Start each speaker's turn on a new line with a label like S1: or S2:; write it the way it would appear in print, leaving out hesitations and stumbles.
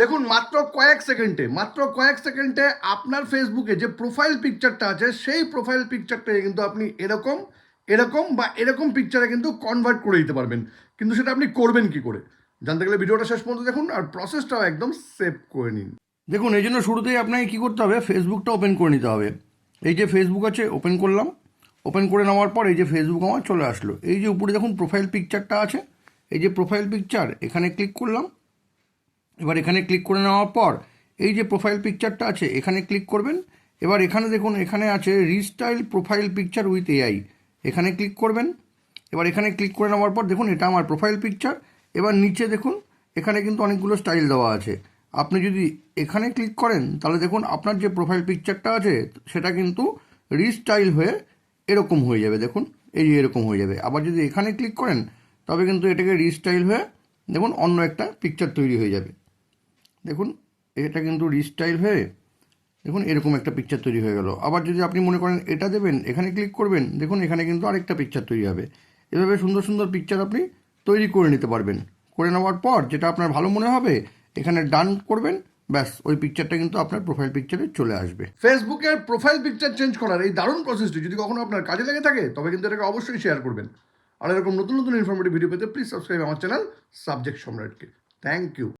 S1: দেখুন মাত্র কয়েক সেকেন্ডে আপনার ফেসবুকে যে প্রোফাইল পিকচারটা আছে সেই প্রোফাইল পিকচারটাকে কিন্তু আপনি এরকম এরকম বা এরকম পিকচারে কিন্তু কনভার্ট করে দিতে পারবেন। কিন্তু সেটা আপনি করবেন কি করে জানতে গেলে ভিডিওটা শেষ পর্যন্ত দেখুন আর প্রসেসটাও একদম সেভ করে নিন। দেখুন এই জন্য শুরুতেই আপনাকে কী করতে হবে, ফেসবুকটা ওপেন করে নিতে হবে। এই যে ফেসবুক আছে ওপেন করলাম, ওপেন করে নেওয়ার পর এই যে ফেসবুক আমার চলে আসলো। এই যে উপরে দেখুন প্রোফাইল পিকচারটা আছে, এই যে প্রোফাইল পিকচার এখানে ক্লিক করলাম। এবার এখানে ক্লিক করে নেওয়ার পর এই যে প্রোফাইল পিকচারটা আছে এখানে ক্লিক করবেন। এবার এখানে দেখুন এখানে আছে restyle profile picture with AI, এখানে ক্লিক করবেন। এবার এখানে ক্লিক করে নেওয়ার পর দেখুন এটা আমার প্রোফাইল পিকচার। এবার নিচে দেখুন এখানে কিন্তু অনেকগুলো স্টাইল দেওয়া আছে। আপনি যদি এখানে ক্লিক করেন তাহলে দেখুন আপনার যে প্রোফাইল পিকচারটা আছে সেটা কিন্তু রিস্টাইল হয়ে এরকম হয়ে যাবে। দেখুন এই যে এরকম হয়ে যাবে। আবার যদি এখানে ক্লিক করেন তবে কিন্তু এটাকে রিস্টাইল হয়ে দেখুন অন্য একটা পিকচার তৈরি হয়ে যাবে। দেখুন এটা কিন্তু রিস্টাইল হয়ে দেখুন এরকম একটা পিকচার তৈরি হয়ে গেল। আবার যদি আপনি মনে করেন এটা দেবেন, এখানে ক্লিক করবেন, দেখুন এখানে কিন্তু আরেকটা পিকচার তৈরি হবে। এভাবে সুন্দর সুন্দর পিকচার আপনি তৈরি করে নিতে পারবেন। করে নেওয়ার পর যেটা আপনার ভালো মনে হবে এখানে ডান করবেন, ব্যাস ওই পিকচারটা কিন্তু আপনার প্রোফাইল পিকচারে চলে আসবে। ফেসবুকের প্রোফাইল পিকচার চেঞ্জ করার এই দারুণ প্রসেসটি যদি কখনো আপনার কাজে লেগে থাকে তবে কিন্তু এটাকে অবশ্যই শেয়ার করবেন। আর এরকম নতুন নতুন ইনফরমেটিভ ভিডিও পেতে প্লিজ সাবস্ক্রাইব আমার চ্যানেল সাবজেক্ট সম্রাটকে। Thank you.